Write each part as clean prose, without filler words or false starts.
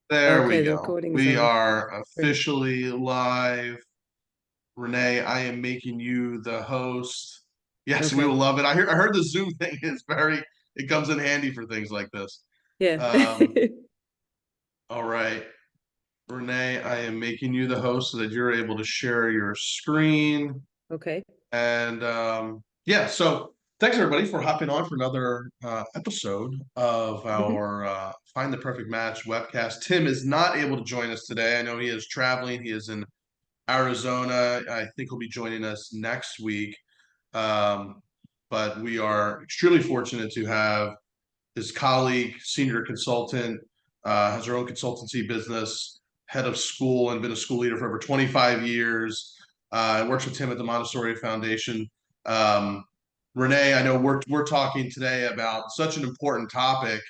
There we Okay, the go. recording's We on. are Great. officially live. Renee, I am making you the host. Yes, we will Okay. love it. I heard the Zoom thing is it comes in handy for things like this. Yeah. Um, all right. Renee, I am making you the host so that you're able to share your screen. Okay. And yeah, so thanks everybody for hopping on for another episode of Mhm. our Find the Perfect Match webcast. Tim is not able to join us today. I know he is traveling. He is in Arizona. I think he'll be joining us next week. Um, but we are extremely fortunate to have his colleague, senior consultant, has her own consultancy business, head of school, and been a school leader for over 25 years. Works with Tim at the Montessori Foundation. Um, Renee, I know we're talking today about such an important topic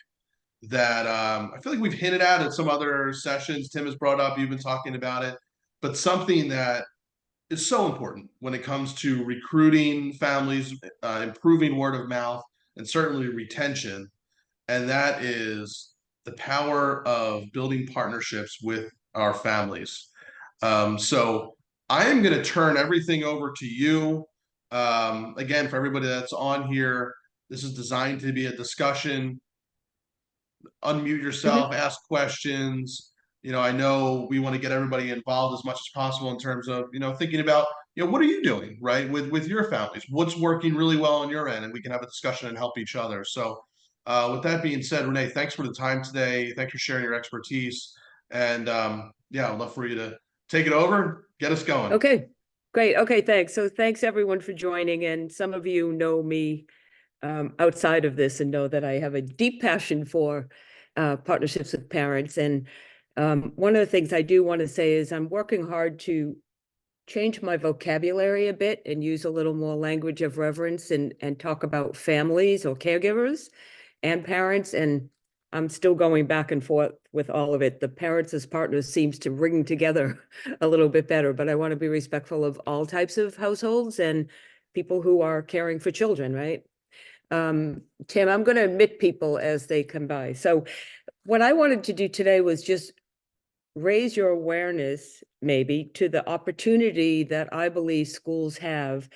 that I feel like we've hinted at some other sessions. Tim has brought up, you've been talking about it, but something that is so important when it comes to recruiting families, improving word of mouth, and certainly retention, and that is the power of building partnerships with our families. So I am going to turn everything over to you. Again, for everybody that's on here, this is designed to be a discussion. Unmute yourself, Mhm. ask questions. I know we want to get everybody involved as much as possible in terms of, thinking about, what are you doing, right, with your families? What's working really well on your end? And we can have a discussion and help each other. So, with that being said, Renee, thanks for the time today. Thanks for sharing your expertise. And yeah, I'd love for you to take it over, get us going. Okay. Great. Okay, thanks. So thanks everyone for joining. And some of you know me outside of this and know that I have a deep passion for partnerships with parents. And one of the things I do want to say is I'm working hard to change my vocabulary a bit and use a little more language of reverence and talk about families or caregivers and parents. And I'm still going back and forth with all of it. The parents as partners seems to ring together a little bit better, but I want to be respectful of all types of households and people who are caring for children, right? Tim, I'm going to admit people as they come by. So what I wanted to do today was just raise your awareness maybe to the opportunity that I believe schools have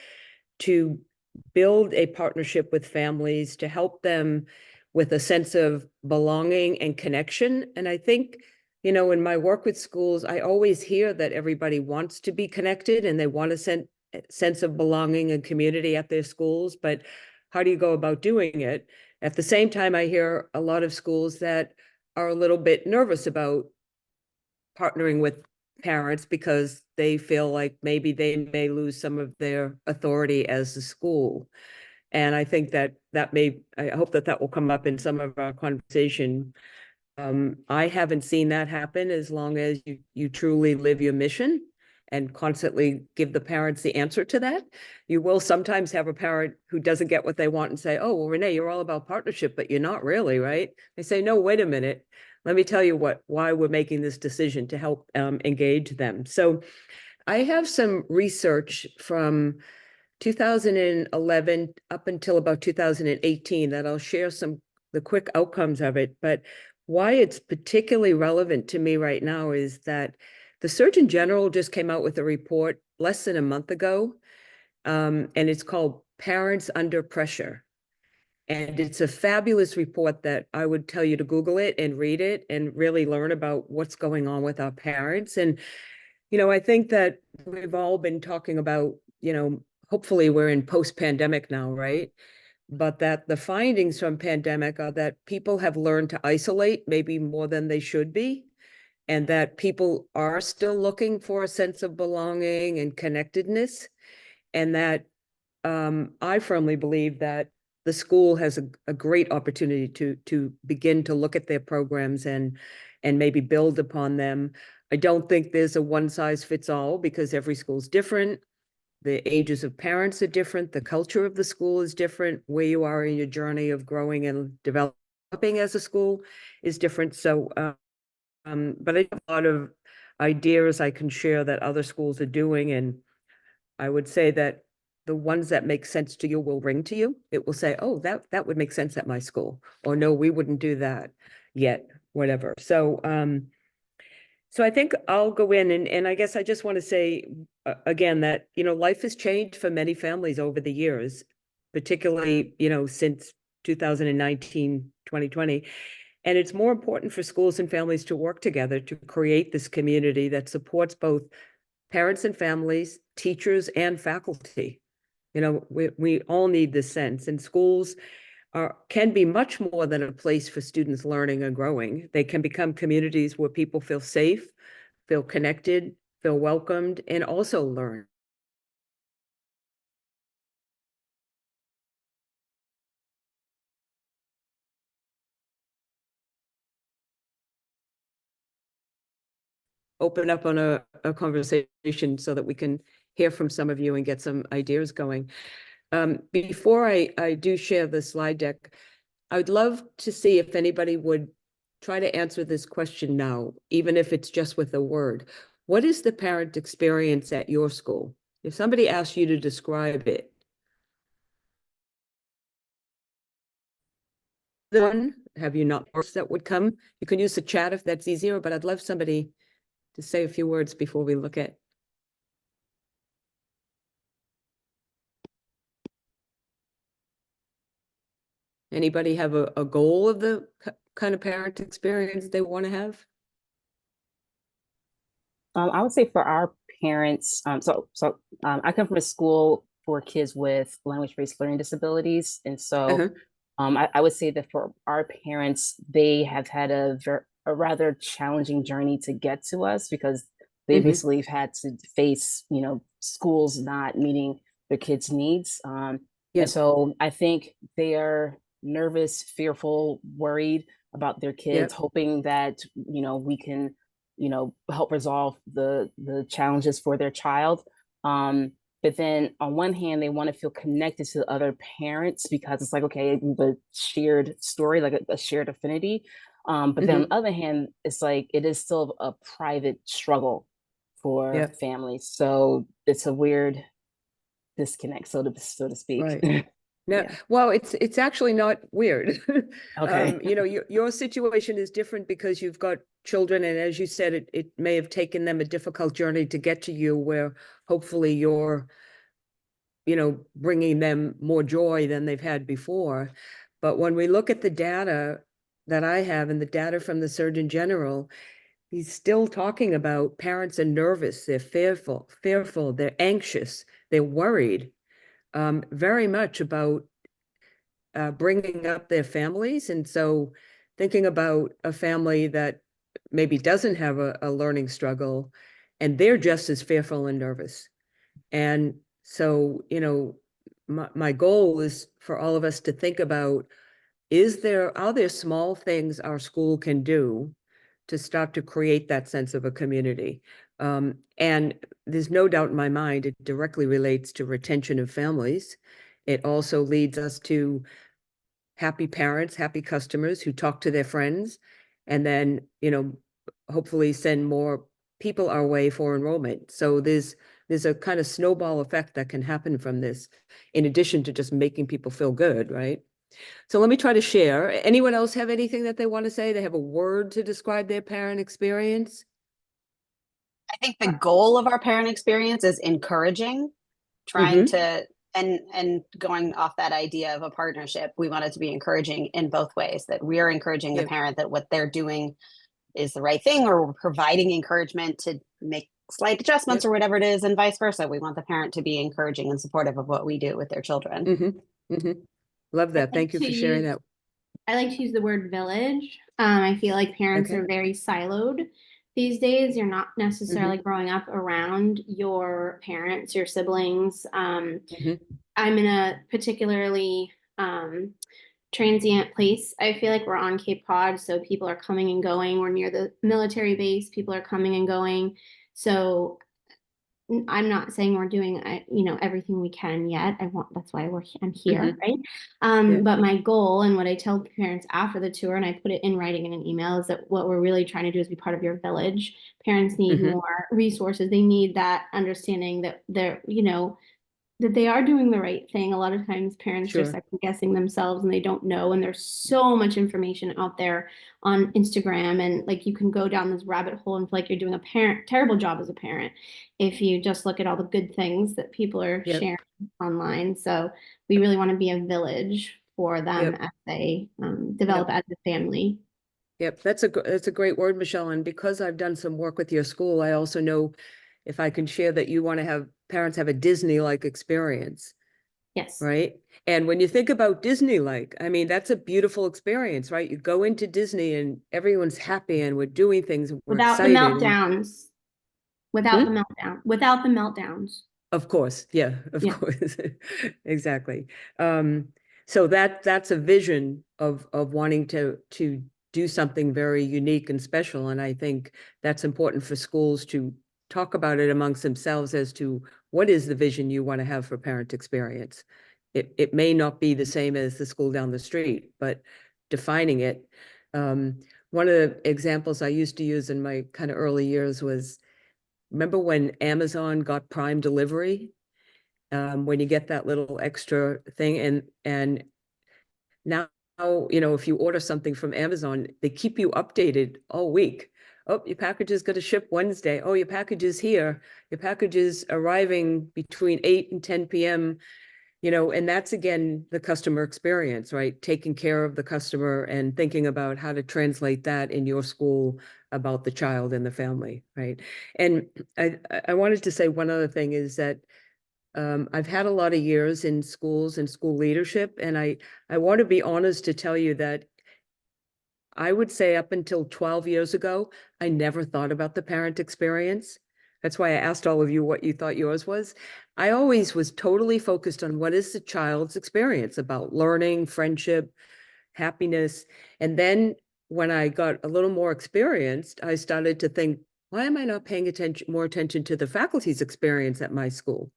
to build a partnership with families to help them with a sense of belonging and connection. And I think, in my work with schools, I always hear that everybody wants to be connected and they want a sense of belonging and community at their schools, but how do you go about doing it? At the same time, I hear a lot of schools that are a little bit nervous about partnering with parents because they feel like maybe they may lose some of their authority as a school. And I think I hope that will come up in some of our conversation. I haven't seen that happen as long as you truly live your mission and constantly give the parents the answer to that. You will sometimes have a parent who doesn't get what they want and say, oh, well, Renee, you're all about partnership, but you're not really, right? They say, no, wait a minute. Let me tell you why we're making this decision to help engage them. So I have some research from 2011 up until about 2018 that I'll share the quick outcomes of it. But why it's particularly relevant to me right now is that the Surgeon General just came out with a report less than a month ago, and it's called Parents Under Pressure. And it's a fabulous report that I would tell you to Google it and read it and really learn about what's going on with our parents. And, I think that we've all been talking about, hopefully we're in post-pandemic now, right? But that the findings from pandemic are that people have learned to isolate maybe more than they should be, and that people are still looking for a sense of belonging and connectedness, and that I firmly believe that the school has a great opportunity to begin to look at their programs and maybe build upon them. I don't think there's a one size fits all because every school's different. The ages of parents are different. The culture of the school is different. Where you are in your journey of growing and developing as a school is different. So, but I have a lot of ideas I can share that other schools are doing. And I would say that the ones that make sense to you will ring to you. It will say, oh, that would make sense at my school. Or no, we wouldn't do that yet, whatever. So So I think I'll go in and I guess I just want to say again that, life has changed for many families over the years, particularly, since 2019, 2020. And it's more important for schools and families to work together to create this community that supports both parents and families, teachers and faculty. We all need this sense, and schools can be much more than a place for students learning and growing. They can become communities where people feel safe, feel connected, feel welcomed, and also learn. Open up on a conversation so that we can hear from some of you and get some ideas going. Before I do share the slide deck, I would love to see if anybody would try to answer this question now, even if it's just with a word. What is the parent experience at your school? If somebody asks you to describe it, one, have you not first that would come? You can use the chat if that's easier, but I'd love somebody to say a few words before we look at. Anybody have a goal of the kind of parent experience they want to have? I would say for our parents, I come from a school for kids with language-based learning disabilities, and so I would say that for our parents, they have had a rather challenging journey to get to us because they basically have had to face, schools not meeting their kids' needs. And so I think they are nervous, fearful, worried about their kids, hoping that, we can, help resolve the challenges for their child. But then on one hand, they want to feel connected to other parents because it's like, okay, the shared story, like a shared affinity. But then on the other hand, it's like it is still a private struggle for families. So it's a weird disconnect, so to speak. Right. No, well, it's actually not weird. Okay. Your situation is different because you've got children, and as you said, it may have taken them a difficult journey to get to you, where hopefully you're, bringing them more joy than they've had before. But when we look at the data that I have and the data from the Surgeon General, he's still talking about parents are nervous, they're fearful, they're anxious, they're worried. Very much about bringing up their families. And so thinking about a family that maybe doesn't have a learning struggle, and they're just as fearful and nervous. And so, my goal is for all of us to think about, are there small things our school can do to start to create that sense of a community? And there's no doubt in my mind, it directly relates to retention of families. It also leads us to happy parents, happy customers who talk to their friends, and then, hopefully send more people our way for enrollment. So there's a kind of snowball effect that can happen from this, in addition to just making people feel good, right? So let me try to share. Anyone else have anything that they want to say? They have a word to describe their parent experience? I think the goal of our parent experience is encouraging, trying to, and going off that idea of a partnership, we want it to be encouraging in both ways, that we are encouraging the parent that what they're doing is the right thing, or we're providing encouragement to make slight adjustments or whatever it is, and vice versa. We want the parent to be encouraging and supportive of what we do with their children. Love that. Thank you for sharing that. I like to use the word village. I feel like parents are very siloed these days. You're not necessarily growing up around your parents, your siblings. I'm in a particularly transient place. I feel like we're on Cape Cod, so people are coming and going. We're near the military base. People are coming and going. So I'm not saying we're doing, everything we can yet. That's why I'm here, right? But my goal, and what I tell parents after the tour, and I put it in writing in an email, is that what we're really trying to do is be part of your village. Parents need more resources. They need that understanding that they're, that they are doing the right thing. A lot of times parents are Sure. second guessing themselves and they don't know. And there's so much information out there on Instagram. And like you can go down this rabbit hole and feel like you're doing a terrible job as a parent if you just look at all the good things that people are Yep. sharing online. So we really want to be a village for them Yep. as they develop as a family. Yep, that's a great word, Michelle. And because I've done some work with your school, I also know, if I can share, that you want to have parents have a Disney-like experience, Yes. right? And when you think about Disney-like, I mean, that's a beautiful experience, right? You go into Disney and everyone's happy and we're doing things and we're Without the excited. meltdowns. Without the meltdown. Without the meltdowns. Of course, yeah, of Yeah. course, exactly. So that's a vision of wanting to do something very unique and special, and I think that's important for schools to talk about it amongst themselves as to what is the vision you want to have for parent experience. It may not be the same as the school down the street, but defining it. One of the examples I used to use in my kind of early years was, remember when Amazon got Prime delivery? When you get that little extra thing, and now, you know, if you order something from Amazon, they keep you updated all week. Oh, your package is going to ship Wednesday. Oh, your package is here. Your package is arriving between 8 and 10 p.m. You know, and that's, again, the customer experience, right? Taking care of the customer and thinking about how to translate that in your school about the child and the family, right? And I wanted to say one other thing is that I've had a lot of years in schools and school leadership, and I want to be honest to tell you that I would say up until 12 years ago, I never thought about the parent experience. That's why I asked all of you what you thought yours was. I always was totally focused on what is the child's experience about learning, friendship, happiness. And then when I got a little more experienced, I started to think, why am I not paying more attention to the faculty's experience at my school?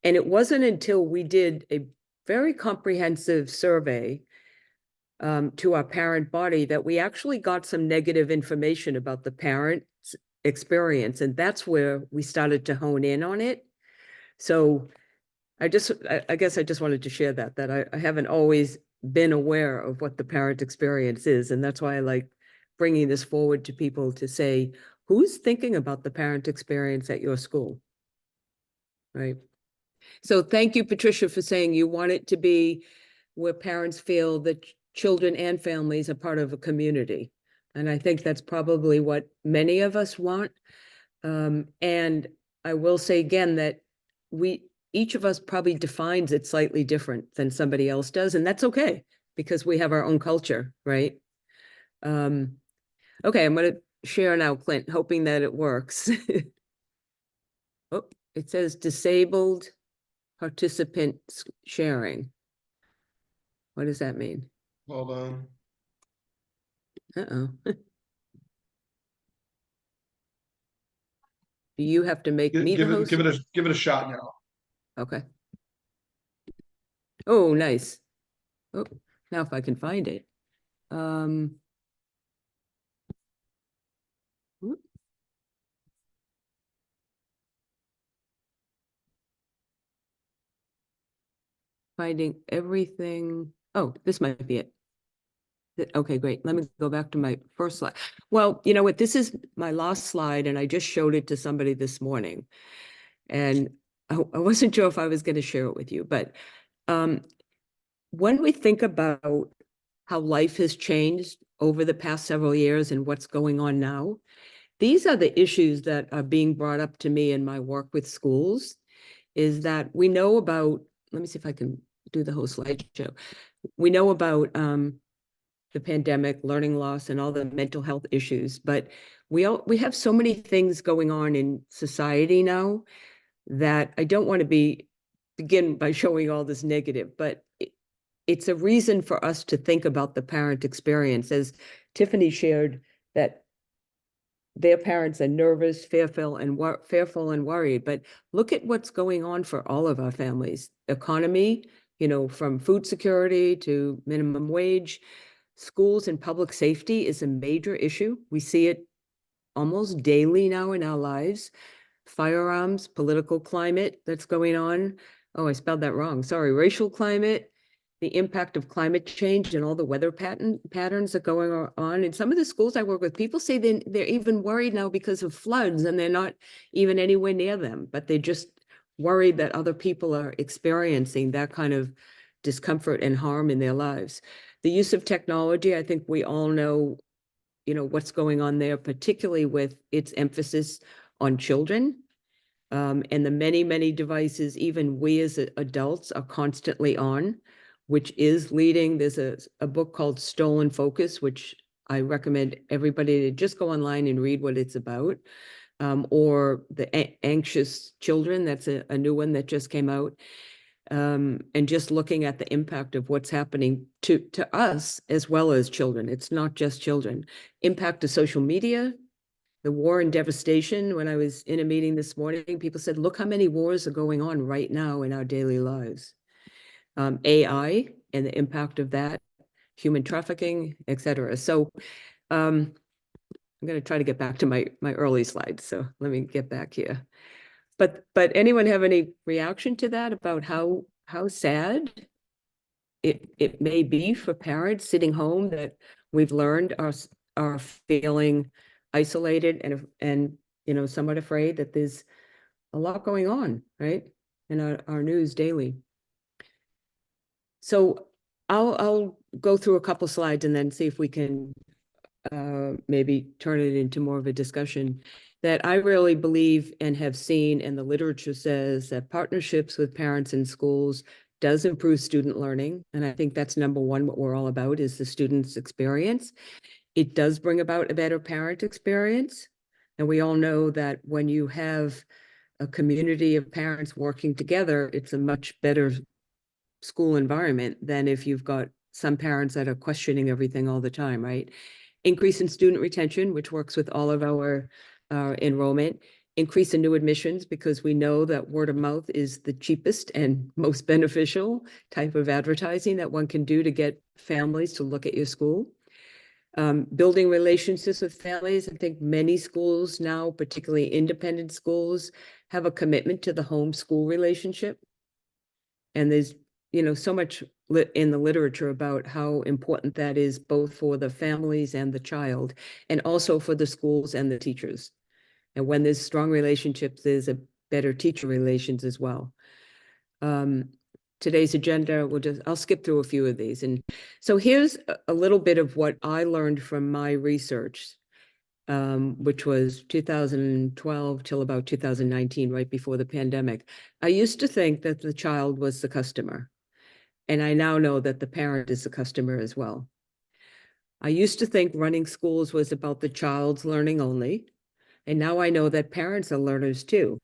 And it wasn't until we did a very comprehensive survey to our parent body that we actually got some negative information about the parent's experience. And that's where we started to hone in on it. So I guess I just wanted to share that I haven't always been aware of what the parent experience is. And that's why I like bringing this forward to people to say, who's thinking about the parent experience at your school? Right. So thank you, Patricia, for saying you want it to be where parents feel that children and families are part of a community. And I think that's probably what many of us want. And I will say again that each of us probably defines it slightly different than somebody else does. And that's okay, because we have our own culture, right? Okay, I'm going to share now, Clint, hoping that it works. Oh, it says disabled participant sharing. What does that mean? Hold on. Uh-oh. Do you have to make me the host? Give it a shot now. Okay. Oh, nice. Oh, now if I can find it. Whoop. Finding everything. Oh, this might be it. Okay, great. Let me go back to my first slide. Well, you know what? This is my last slide, and I just showed it to somebody this morning. And I wasn't sure if I was going to share it with you, but when we think about how life has changed over the past several years and what's going on now, these are the issues that are being brought up to me in my work with schools, is that we know about, let me see if I can do the whole slideshow. We know about the pandemic, learning loss, and all the mental health issues, but we have so many things going on in society now that I don't want to begin by showing all this negative, but it's a reason for us to think about the parent experience. As Tiffany shared, that their parents are nervous, fearful, and worried. But look at what's going on for all of our families. Economy, you know, from food security to minimum wage. Schools and public safety is a major issue. We see it almost daily now in our lives. Firearms, political climate that's going on. oh, I spelled that wrong. Sorry, racial climate, the impact of climate change and all the weather patterns that going on. In some of the schools I work with, people say they're even worried now because of floods and they're not even anywhere near them, but they just worried that other people are experiencing that kind of discomfort and harm in their lives. The use of technology, I think we all know, what's going on there, particularly with its emphasis on children. And the many, many devices, even we as adults are constantly on, which is leading. There's a book called Stolen Focus, which I recommend everybody to just go online and read what it's about. Or The Anxious Children, that's a new one that just came out. And just looking at the impact of what's happening to us as well as children. It's not just children. Impact of social media, the war and devastation. When I was in a meeting this morning, people said, look how many wars are going on right now in our daily lives. AI and the impact of that, human trafficking, etc. So I'm going to try to get back to my early slides. So let me get back here. But anyone have any reaction to that about how sad it may be for parents sitting home that we've learned are feeling isolated and somewhat afraid that there's a lot going on, right, in our news daily. So I'll go through a couple slides and then see if we can maybe turn it into more of a discussion. That I really believe and have seen, and the literature says that partnerships with parents and schools does improve student learning. And I think that's number one, what we're all about is the student's experience. It does bring about a better parent experience. And we all know that when you have a community of parents working together, it's a much better school environment than if you've got some parents that are questioning everything all the time, right? Increase in student retention, which works with all of our enrollment. Increase in new admissions, because we know that word of mouth is the cheapest and most beneficial type of advertising that one can do to get families to look at your school. Building relationships with families. I think many schools now, particularly independent schools, have a commitment to the home-school relationship. And there's, so much in the literature about how important that is, both for the families and the child, and also for the schools and the teachers. And when there's strong relationships, there's a better teacher relations as well. Today's agenda, I'll skip through a few of these. And so here's a little bit of what I learned from my research, which was 2012 till about 2019, right before the pandemic. I used to think that the child was the customer. And I now know that the parent is the customer as well. I used to think running schools was about the child's learning only. And now I know that parents are learners too,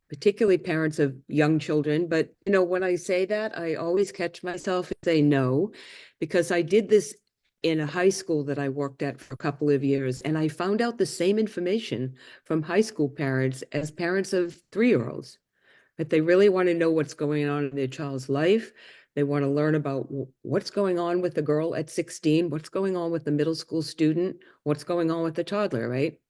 particularly parents of young children. But, when I say that, I always catch myself and say no, because I did this in a high school that I worked at for a couple of years. And I found out the same information from high school parents as parents of 3-year-olds, that they really want to know what's going on in their child's life. They want to learn about what's going on with the girl at 16, what's going on with the middle school student, what's going on with the toddler, right?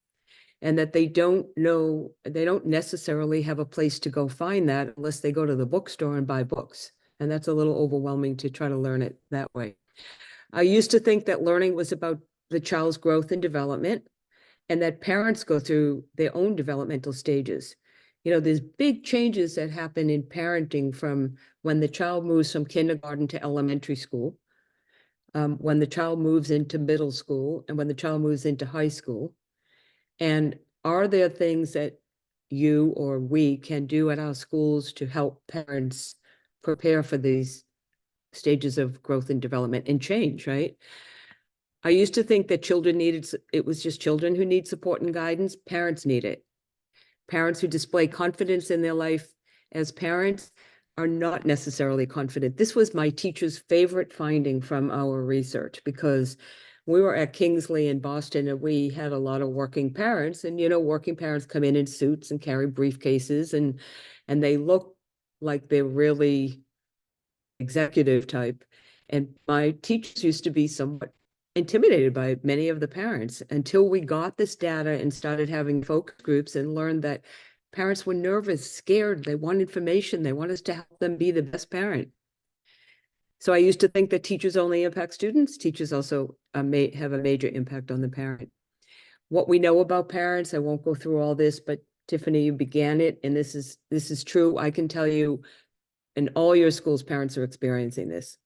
And that they don't know, they don't necessarily have a place to go find that unless they go to the bookstore and buy books. And that's a little overwhelming to try to learn it that way. I used to think that learning was about the child's growth and development, and that parents go through their own developmental stages. There's big changes that happen in parenting from when the child moves from kindergarten to elementary school, when the child moves into middle school, and when the child moves into high school. And are there things that you or we can do at our schools to help parents prepare for these stages of growth and development and change, right? I used to think that it was just children who need support and guidance. Parents need it. Parents who display confidence in their life as parents are not necessarily confident. This was my teacher's favorite finding from our research, because we were at Kingsley in Boston and we had a lot of working parents, and working parents come in suits and carry briefcases, and they look like they're really executive type. And my teachers used to be somewhat intimidated by many of the parents until we got this data and started having focus groups and learned that Parents were nervous, scared. They want information. They want us to help them be the best parent. So I used to think that teachers only impact students. Teachers also may have a major impact on the parent. What we know about parents, I won't go through all this, but Tiffany, you began it, and this is true. I can tell you, in all your schools, parents are experiencing this.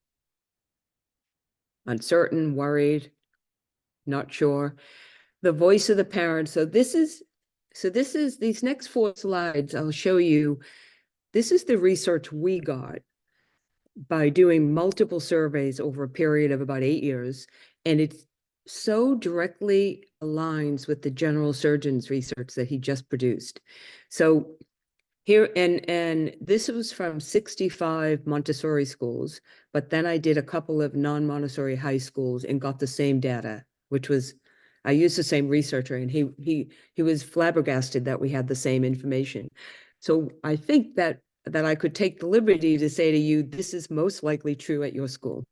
Uncertain, worried, not sure. The voice of the parent. So this is these next 4 slides I'll show you. This is the research we got by doing multiple surveys over a period of about 8 years. And it so directly aligns with the general surgeon's research that he just produced. So here, and this was from 65 Montessori schools, but then I did a couple of non-Montessori high schools and got the same data, which was, I used the same researcher, and he was flabbergasted that we had the same information. So I think that I could take the liberty to say to you, this is most likely true at your school.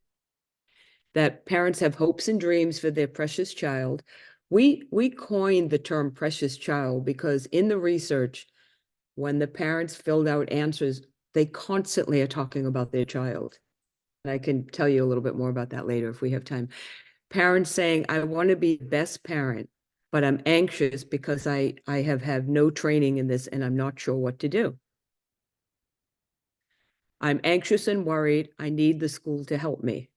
That parents have hopes and dreams for their precious child. We coined the term precious child because in the research, when the parents filled out answers, they constantly are talking about their child. And I can tell you a little bit more about that later if we have time. Parents saying, I want to be the best parent, but I'm anxious because I have had no training in this and I'm not sure what to do. I'm anxious and worried. I need the school to help me.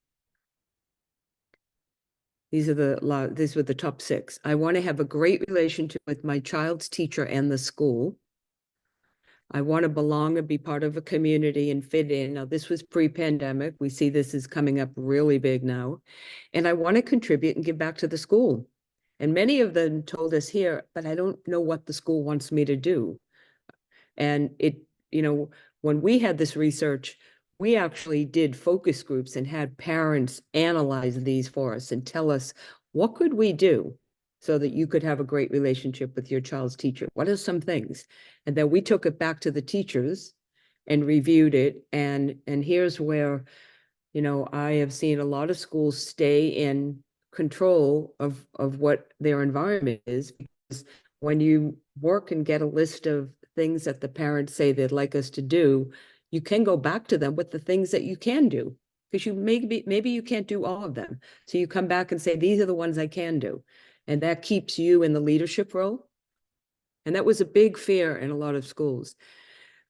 These were the top 6. I want to have a great relationship with my child's teacher and the school. I want to belong and be part of a community and fit in. Now, this was pre-pandemic. We see this is coming up really big now. And I want to contribute and give back to the school. And many of them told us here, but I don't know what the school wants me to do. And when we had this research, we actually did focus groups and had parents analyze these for us and tell us, what could we do so that you could have a great relationship with your child's teacher? What are some things? And then we took it back to the teachers and reviewed it. And here's where, I have seen a lot of schools stay in control of what their environment is. Because when you work and get a list of things that the parents say they'd like us to do, you can go back to them with the things that you can do, because maybe you can't do all of them. So you come back and say, these are the ones I can do. And that keeps you in the leadership role. And that was a big fear in a lot of schools.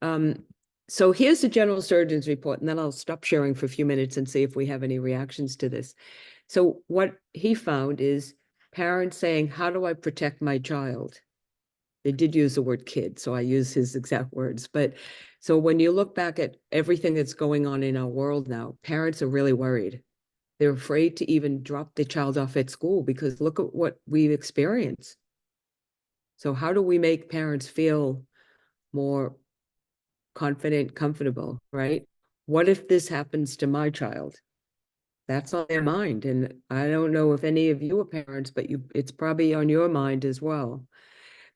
So here's the general surgeon's report, and then I'll stop sharing for a few minutes and see if we have any reactions to this. So what he found is parents saying, how do I protect my child? They did use the word kid, so I use his exact words. But so when you look back at everything that's going on in our world now, parents are really worried. They're afraid to even drop their child off at school because look at what we've experienced. So how do we make parents feel more confident, comfortable, right? What if this happens to my child? That's on their mind. And I don't know if any of you are parents, but it's probably on your mind as well.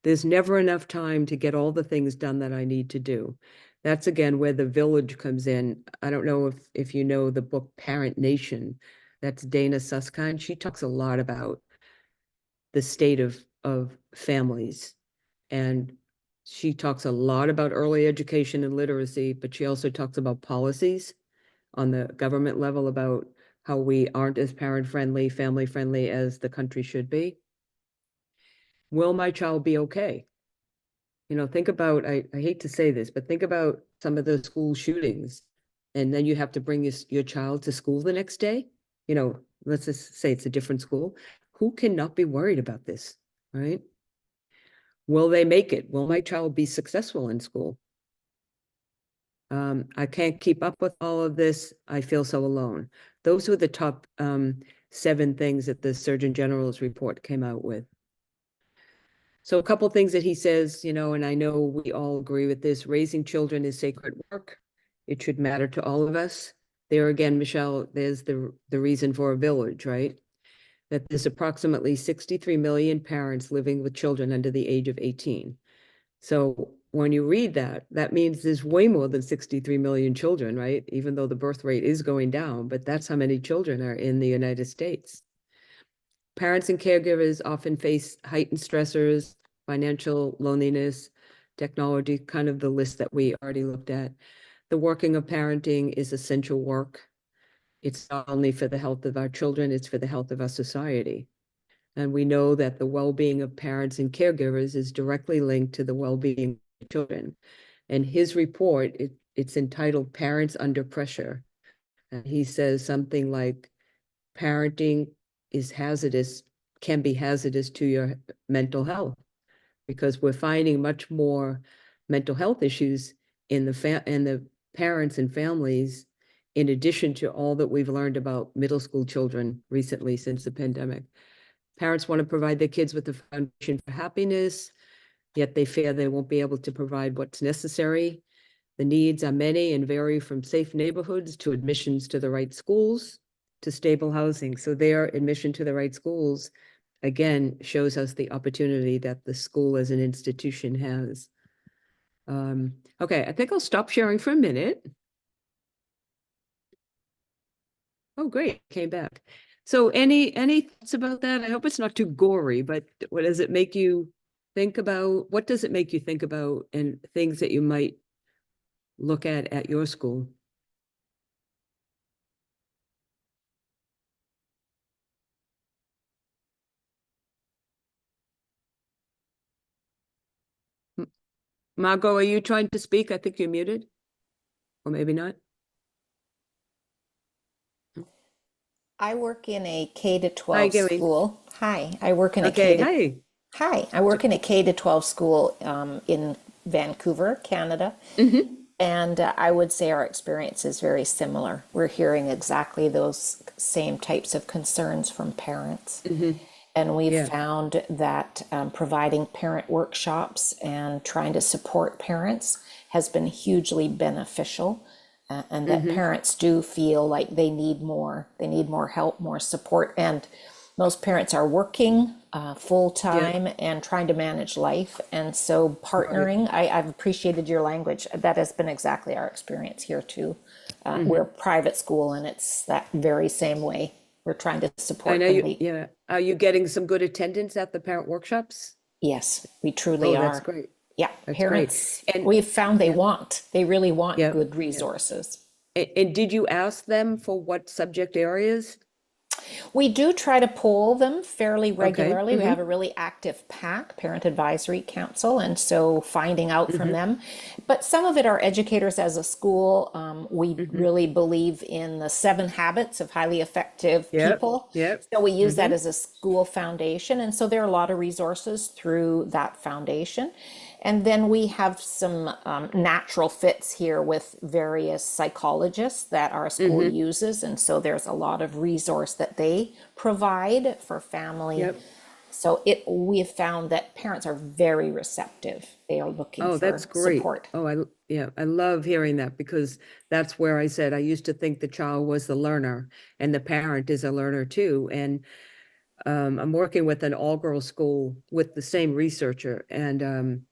There's never enough time to get all the things done that I need to do. That's again where the village comes in. I don't know if you know the book Parent Nation. That's Dana Susskind. She talks a lot about the state of families. And she talks a lot about early education and literacy, but she also talks about policies on the government level about how we aren't as parent-friendly, family-friendly as the country should be. Will my child be okay? Think about, I hate to say this, but think about some of the school shootings. And then you have to bring your child to school the next day. Let's just say it's a different school. Who cannot be worried about this, right? Will they make it? Will my child be successful in school? I can't keep up with all of this. I feel so alone. Those were the top 7 things that the Surgeon General's report came out with. So a couple things that he says, and I know we all agree with this: raising children is sacred work. It should matter to all of us. There again, Michelle, there's the reason for a village, right? That there's approximately 63 million parents living with children under the age of 18. So when you read that, that means there's way more than 63 million children, right? Even though the birth rate is going down, but that's how many children are in the United States. Parents and caregivers often face heightened stressors, financial loneliness, technology, kind of the list that we already looked at. The working of parenting is essential work. It's not only for the health of our children, it's for the health of our society. And we know that the well-being of parents and caregivers is directly linked to the well-being of children. And his report, it's entitled Parents Under Pressure. And he says something like, parenting is hazardous, can be hazardous to your mental health, because we're finding much more mental health issues in the parents and families, in addition to all that we've learned about middle school children recently since the pandemic. Parents want to provide their kids with the foundation for happiness, yet they fear they won't be able to provide what's necessary. The needs are many and vary from safe neighborhoods to admissions to the right schools to stable housing. So their admission to the right schools, again, shows us the opportunity that the school as an institution has. Okay, I think I'll stop sharing for a minute. Oh, great, came back. So any thoughts about that? I hope it's not too gory, but what does it make you think about? What does it make you think about, and things that you might look at your school? Margot, are you trying to speak? I think you're muted, or maybe not. I work in a K to Hi, 12 Gary. school. Hi, I work in a Okay, K to hi. Hi, I work in a K to 12 school in Vancouver, Canada. Mm-hmm. And I would say our experience is very similar. We're hearing exactly those same types of concerns from parents. Mm-hmm. And we've Yeah. found that providing parent workshops and trying to support parents has been hugely beneficial. And that parents do feel like they need more help, more support. And most parents are working full time and trying to manage life. And so partnering, I've appreciated your language. That has been exactly our experience here too. We're a private school, and it's that very same way. We're trying to support I know them. yeah. Are you getting some good attendance at the parent workshops? Yes, we truly are. That's great. Yeah, That's parents, great. And we've found they really want Yeah. good resources. And did you ask them for what subject areas? We do try to poll them fairly regularly. We Mm-hmm. have a really active PAC, Parent Advisory Council, and so finding out from them. But some of it are educators as a school. We really believe in the 7 habits of highly effective people. Yep. So we use that as a school foundation. And so there are a lot of resources through that foundation. And then we have some natural fits here with various psychologists that our school uses. And so there's a lot of resource that they provide for family. Yep. So we have found that parents are very receptive. They are looking for That's great. support. I love hearing that, because that's where I said I used to think the child was the learner and the parent is a learner too. And I'm working with an all-girls school with the same researcher, and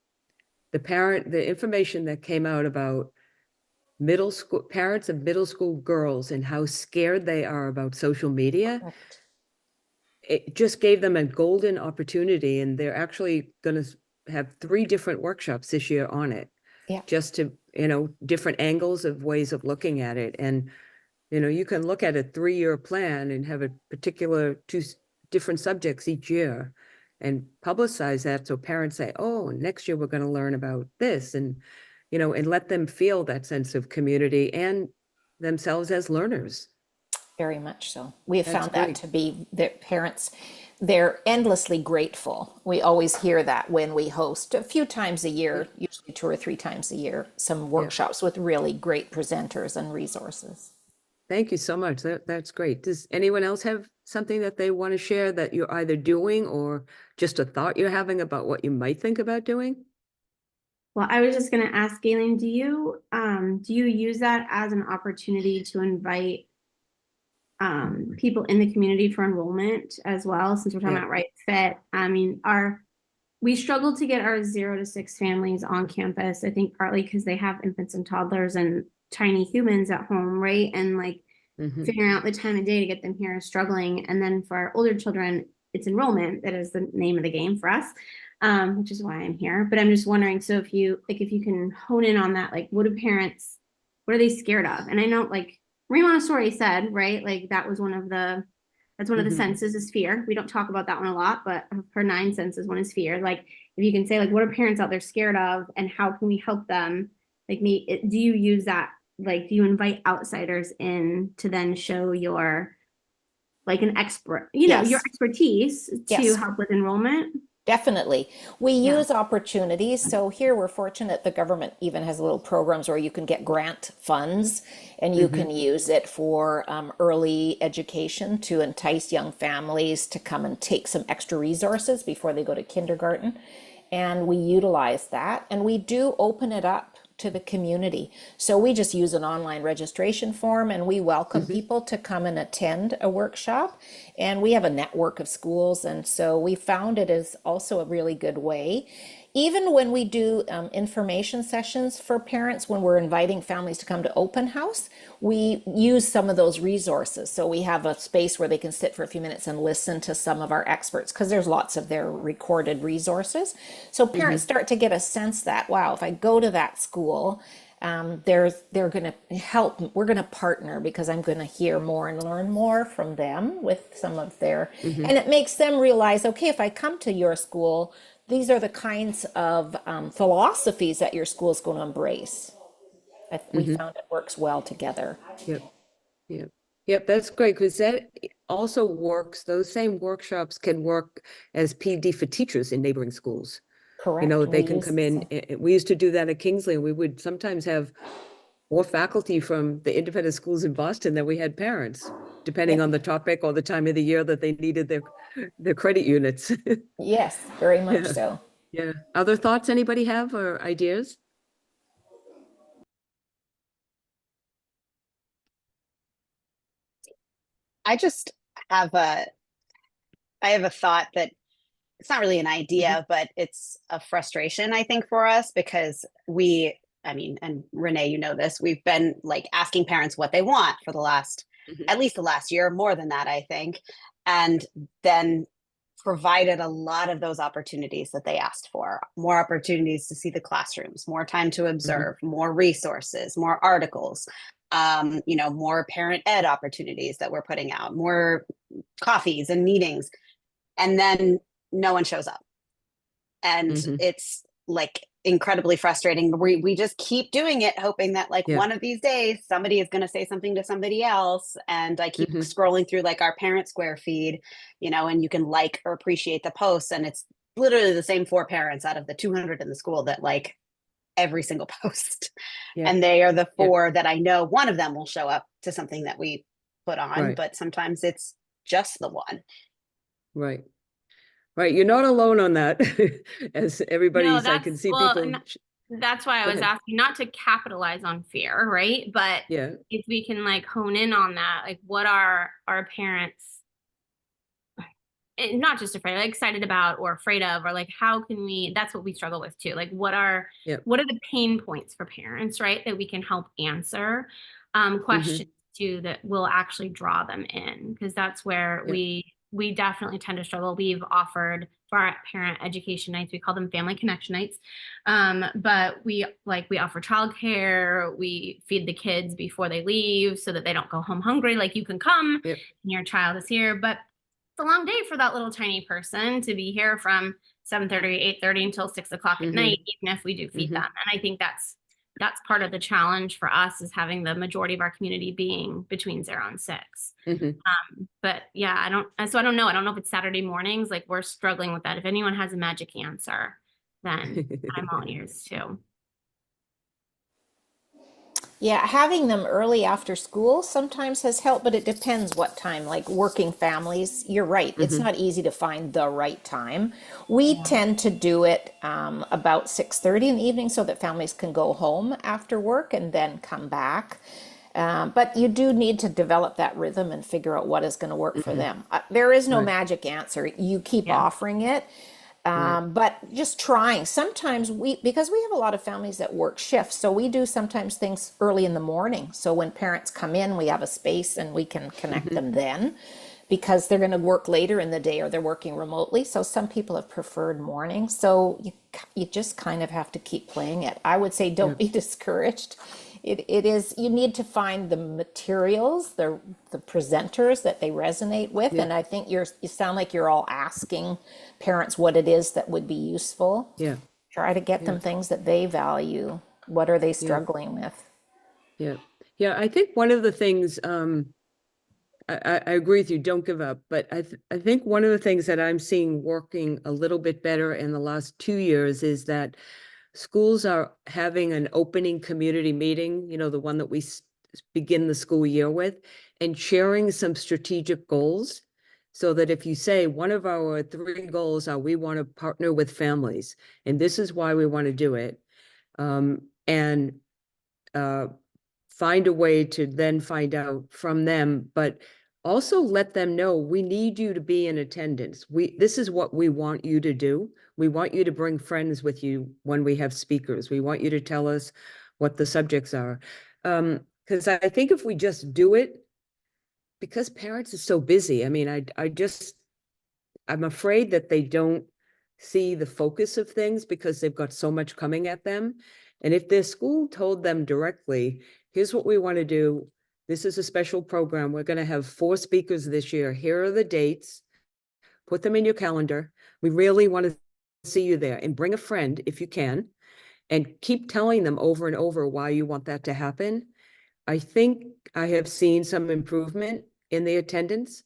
the information that came out about middle school parents of middle school girls and how scared they are about social media, Correct. it just gave them a golden opportunity. And they're actually going to have 3 different workshops this year on it. Yeah. Just to, different angles of ways of looking at it. And, you can look at a 3-year plan and have a particular 2 different subjects each year and publicize that. So parents say, oh, next year we're going to learn about this, and, and let them feel that sense of community and themselves as learners. Very much so. We have found great. that to be that parents, they're endlessly grateful. We always hear that when we host a few times a year, usually 2 or 3 times a year, some workshops with really great presenters and resources. Thank you so much. That's great. Does anyone else have something that they want to share that you're either doing or just a thought you're having about what you might think about doing? Well, I was just going to ask, Galen, do you use that as an opportunity to invite people in the community for enrollment as well, since we're talking about right fit? I mean, we struggled to get our 0 to 6 families on campus, I think partly because they have infants and toddlers and tiny humans at home, right? And like figuring out the time of day to get them here is struggling. And then for our older children, it's enrollment that is the name of the game for us. which is why I'm here. But I'm just wondering, so if you can hone in on that, like what are they scared of? And I know like Marie Montessori said, right, like that's one of the senses is fear. We don't talk about that one a lot, but her 9 senses, one is fear. Like if you can say like what are parents out there scared of and how can we help them? Like do you use that? Like do you invite outsiders in to then show your like an expert, your Yes. expertise to Yes. help with enrollment? Definitely. We Yeah. use opportunities. So here we're fortunate the government even has little programs where you can get grant funds and you can use it for early education to entice young families to come and take some extra resources before they go to kindergarten. And we utilize that and we do open it up to the community. So we just use an online registration form and we welcome people to come and attend a workshop. And we have a network of schools. And so we found it is also a really good way. Even when we do information sessions for parents, when we're inviting families to come to open house, we use some of those resources. So we have a space where they can sit for a few minutes and listen to some of our experts because there's lots of their recorded resources. So parents start to get a sense that, wow, if I go to that school, they're going to help. We're going to partner because I'm going to hear more and learn more from them with some of their, and it makes them realize, okay, if I come to your school, these are the kinds of philosophies that your school is going to embrace. We found it works well together. Yep. Yep. Yep. That's great because that also works. Those same workshops can work as PD for teachers in neighboring schools. Correct. They can come in. We used to do that at Kingsley, and we would sometimes have more faculty from the independent schools in Boston than we had parents, depending on the topic or the time of the year that they needed their credit units. Yes, very much Yeah. so. Yeah. Other thoughts anybody have or ideas? I just have a thought that it's not really an idea, but it's a frustration, I think, for us because and Renee, you know this, we've been like asking parents what they want for the last, at least the last year, more than that, I think. And then provided a lot of those opportunities that they asked for, more opportunities to see the classrooms, more time to observe, more resources, more articles, more parent ed opportunities that we're putting out, more coffees and meetings. And then no one shows up. And it's like incredibly frustrating. We just keep doing it, hoping that like one of these days somebody is going to say something to somebody else. And I keep scrolling through like our parent square feed, and you can like or appreciate the posts. And it's literally the same 4 parents out of the 200 in the school that like every single post. And they are the 4 that I know one of them will show up to something that we put on, but sometimes it's just the one. Right. Right. You're not alone on that. As everybody's, I can see people. That's why I was asking, not to capitalize on fear, right? But if we can like hone in on that, like what are our parents not just afraid, like excited about or afraid of, or like how can we, that's what we struggle with too. Like what are the pain points for parents, right? That we can help answer questions too that will actually draw them in. Because that's where we definitely tend to struggle. We've offered for our parent education nights, we call them family connection nights. But we offer childcare, we feed the kids before they leave so that they don't go home hungry. Like you can come and your child is here, but it's a long day for that little tiny person to be here from 7:30, 8:30 until 6 o'clock at night, even if we do feed them. And I think that's part of the challenge for us is having the majority of our community being between 0 and 6. But yeah, I don't know. I don't know if it's Saturday mornings. Like we're struggling with that. If anyone has a magic answer, then I'm all ears too. Yeah, having them early after school sometimes has helped, but it depends what time. Like working families, you're right. It's not easy to find the right time. We tend to do it about 6:30 in the evening so that families can go home after work and then come back. But you do need to develop that rhythm and figure out what is going to work for them. There is no magic answer. You keep offering it. But just trying. Sometimes because we have a lot of families that work shifts, so we do sometimes things early in the morning. So when parents come in, we have a space and we can connect them then. because they're going to work later in the day or they're working remotely. So some people have preferred morning. So you just kind of have to keep playing it. I would say don't be discouraged. It is, you need to find the materials, the presenters that they resonate with. And I think you sound like you're all asking parents what it is that would be useful. Yeah. Try to get them things that they value. What are they struggling with? Yeah. Yeah. I think one of the things, I agree with you, don't give up. But I think one of the things that I'm seeing working a little bit better in the last 2 years is that schools are having an opening community meeting, you know, the one that we begin the school year with, and sharing some strategic goals. So that if you say one of our 3 goals are we want to partner with families, and this is why we want to do it, and find a way to then find out from them, but also let them know we need you to be in attendance. This is what we want you to do. We want you to bring friends with you when we have speakers. We want you to tell us what the subjects are. Because I think if we just do it, because parents are so busy, I mean, I'm afraid that they don't see the focus of things because they've got so much coming at them. And if their school told them directly, here's what we want to do. This is a special program. We're going to have 4 speakers this year. Here are the dates. Put them in your calendar. We really want to see you there, and bring a friend if you can, and keep telling them over and over why you want that to happen. I think I have seen some improvement in the attendance,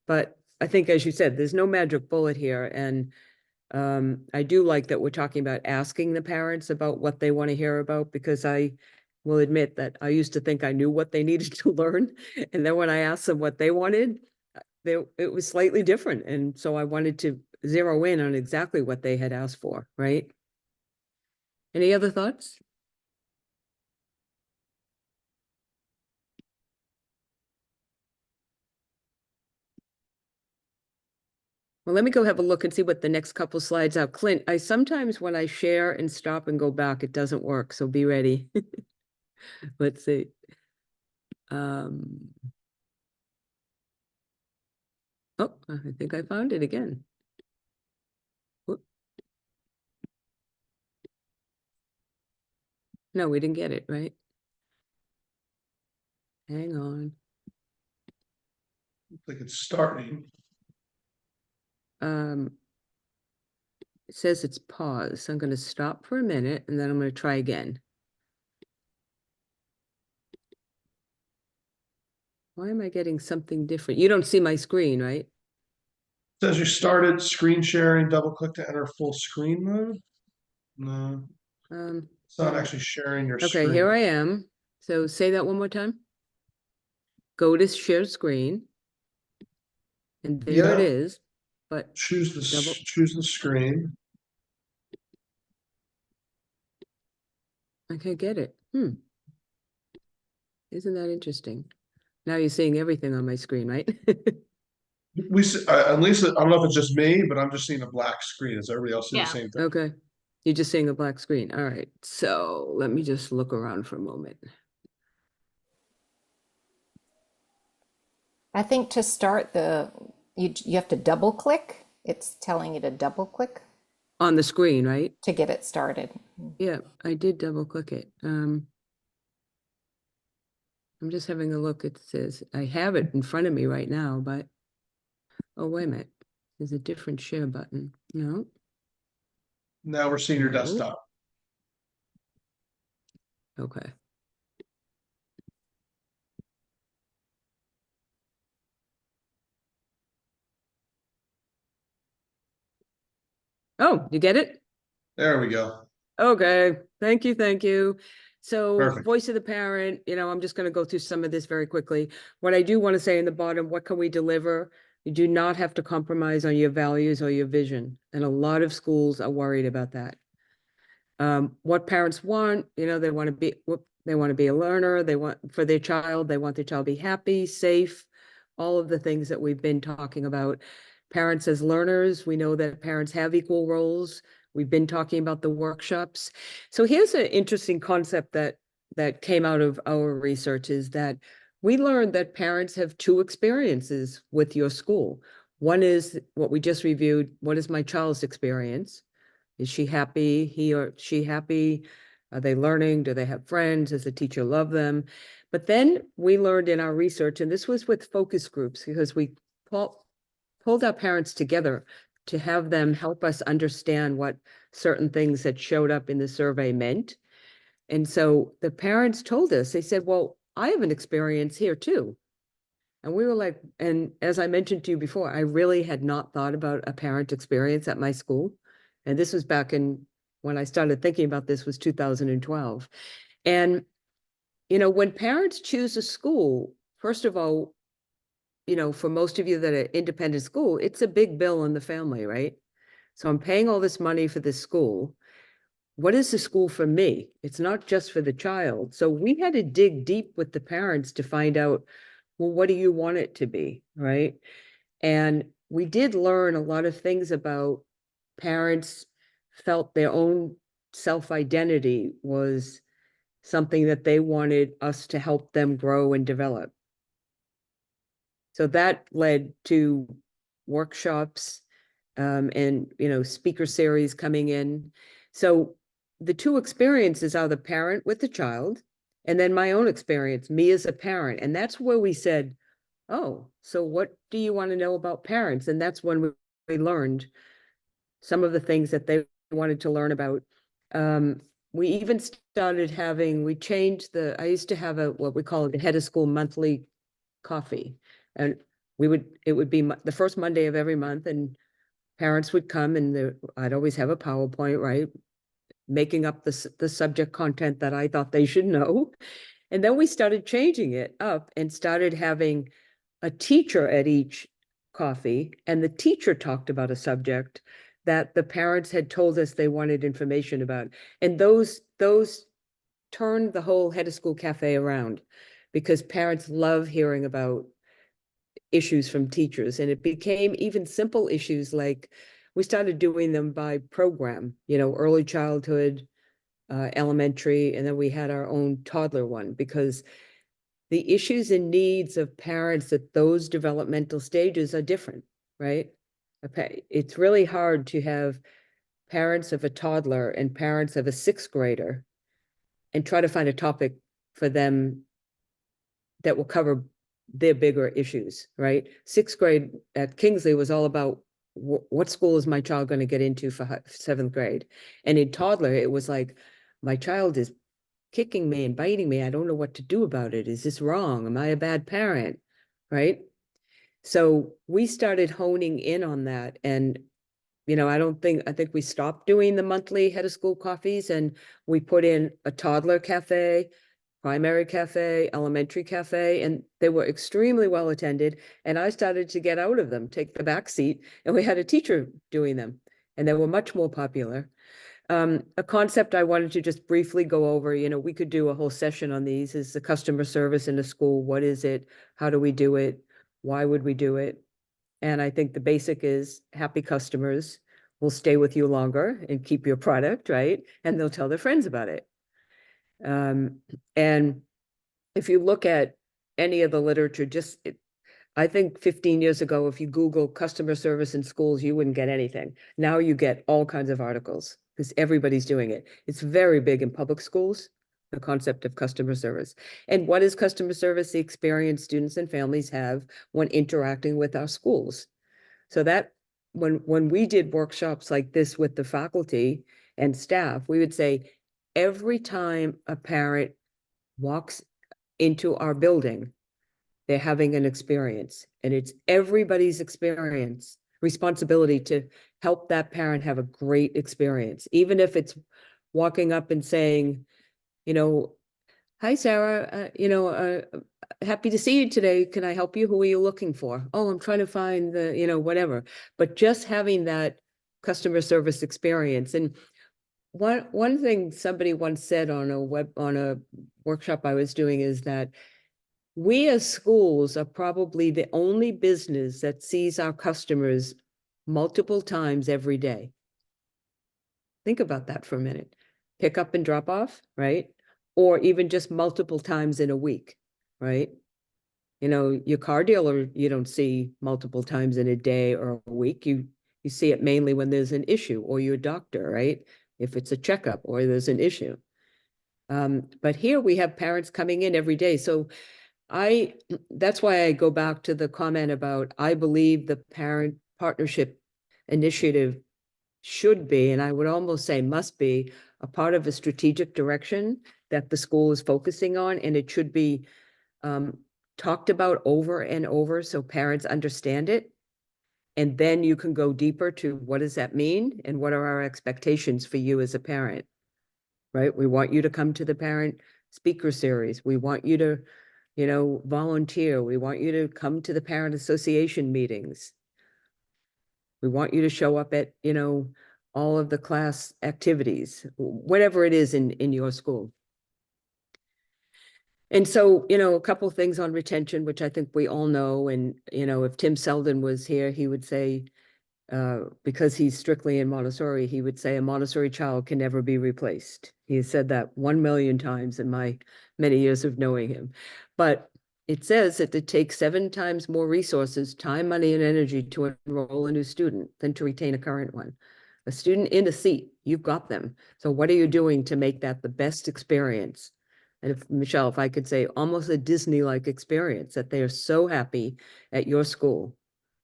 but I think, as you said, there's no magic bullet here. And I do like that we're talking about asking the parents about what they want to hear about, because I will admit that I used to think I knew what they needed to learn. And then when I asked them what they wanted, it was slightly different. And so I wanted to zero in on exactly what they had asked for, right? Any other thoughts? Well, let me go have a look and see what the next couple slides are. Clint, I sometimes when I share and stop and go back, it doesn't work. So be ready. Let's see. Oh, I think I found it again. Whoop. No, we didn't get it, right? Hang on. Looks like it's starting. It says it's paused. So I'm going to stop for a minute and then I'm going to try again. Why am I getting something different? You don't see my screen, right? Says you started screen sharing, double click to enter full screen mode. No, it's not no. actually sharing your Okay, screen. here I am. So say that one more time. Go to share screen. And there it is. But choose the screen. I can't get it. Isn't that interesting? Now you're seeing everything on my screen, right? At least I don't know if it's just me, but I'm just seeing a black screen. Is everybody else seeing the same thing? Okay. You're just seeing a black screen. All right. So let me just look around for a moment. I think to start you have to double click. It's telling you to double click On the screen, right? to get it started. Yeah, I did double click it. I'm just having a look. It says I have it in front of me right now, but oh, wait a minute. There's a different share button. No. Now we're seeing your No. desktop. Okay. Oh, you get it? There we go. Okay, thank you, thank you. So Perfect. voice of the parent, I'm just going to go through some of this very quickly. What I do want to say in the bottom, what can we deliver? You do not have to compromise on your values or your vision. And a lot of schools are worried about that. What parents want, they want to be a learner. They want for their child, they want their child to be happy, safe, all of the things that we've been talking about. Parents as learners, we know that parents have equal roles. We've been talking about the workshops. So here's an interesting concept that came out of our research is that we learned that parents have two experiences with your school. One is what we just reviewed. What is my child's experience? Is she happy? He or she happy? Are they learning? Do they have friends? Does the teacher love them? But then we learned in our research, and this was with focus groups, because we pulled our parents together to have them help us understand what certain things that showed up in the survey meant. And so the parents told us, they said, well, I have an experience here too. And we were like, and as I mentioned to you before, I really had not thought about a parent experience at my school. And this was back in, when I started thinking about this was 2012. And, you know, when parents choose a school, first of all, you know, for most of you that are independent school, it's a big bill on the family, right? So I'm paying all this money for this school. What is the school for me? It's not just for the child. So we had to dig deep with the parents to find out, well, what do you want it to be, right? And we did learn a lot of things about parents felt their own self-identity was something that they wanted us to help them grow and develop. So that led to workshops and, you know, speaker series coming in. So the two experiences are the parent with the child, and then my own experience, me as a parent. And that's where we said, oh, so what do you want to know about parents? And that's when we learned some of the things that they wanted to learn about. We even started having, we changed the, I used to have a, what we call the head of school monthly coffee. And it would be the first Monday of every month, and parents would come, and I'd always have a PowerPoint, right? Making up the subject content that I thought they should know. And then we started changing it up and started having a teacher at each coffee, and the teacher talked about a subject that the parents had told us they wanted information about. And those turned the whole head of school cafe around, because parents love hearing about issues from teachers. And it became even simple issues, like we started doing them by program, you know, early childhood, elementary, and then we had our own toddler one, because the issues and needs of parents at those developmental stages are different, right? It's really hard to have parents of a toddler and parents of a sixth grader and try to find a topic for them that will cover their bigger issues, right? Sixth grade at Kingsley was all about what school is my child going to get into for seventh grade? And in toddler, it was like, my child is kicking me and biting me. I don't know what to do about it. Is this wrong? Am I a bad parent? Right? So we started honing in on that. And, you know, I think we stopped doing the monthly head of school coffees, and we put in a toddler cafe, primary cafe, elementary cafe, and they were extremely well attended. And I started to get out of them, take the back seat, and we had a teacher doing them, and they were much more popular. A concept I wanted to just briefly go over, you know, we could do a whole session on these, is the customer service in a school. What is it? How do we do it? Why would we do it? And I think the basic is happy customers will stay with you longer and keep your product, right? And they'll tell their friends about it. And if you look at any of the literature, I think 15 years ago, if you Google customer service in schools, you wouldn't get anything. Now you get all kinds of articles because everybody's doing it. It's very big in public schools, the concept of customer service. And what is customer service? The experience students and families have when interacting with our schools. So that when we did workshops like this with the faculty and staff, we would say, every time a parent walks into our building, they're having an experience, and it's everybody's responsibility to help that parent have a great experience, even if it's walking up and saying, you know, hi, Sarah, happy to see you today. Can I help you? Who are you looking for? Oh, I'm trying to find the, you know, whatever. But just having that customer service experience. And one thing somebody once said on a workshop I was doing is that we as schools are probably the only business that sees our customers multiple times every day. Think about that for a minute. Pick up and drop off, right? Or even just multiple times in a week, right? You know, your car dealer, you don't see multiple times in a day or a week. You see it mainly when there's an issue, or your doctor, right? If it's a checkup or there's an issue. But here we have parents coming in every day. So that's why I go back to the comment about, I believe the parent partnership initiative should be, and I would almost say must be, a part of a strategic direction that the school is focusing on, and it should be talked about over and over so parents understand it. And then you can go deeper to, what does that mean? And what are our expectations for you as a parent, right? We want you to come to the parent speaker series. We want you to, you know, volunteer. We want you to come to the parent association meetings. We want you to show up at, you know, all of the class activities, whatever it is in your school. And so, you know, a couple things on retention, which I think we all know. And, you know, if Tim Seldin was here, he would say, because he's strictly in Montessori, he would say a Montessori child can never be replaced. He has said that 1,000,000 times in my many years of knowing him. But it says that it takes 7 times more resources, time, money, and energy to enroll a new student than to retain a current one. A student in a seat, you've got them. So what are you doing to make that the best experience? And if, Michelle, if I could say, almost a Disney-like experience, that they are so happy at your school.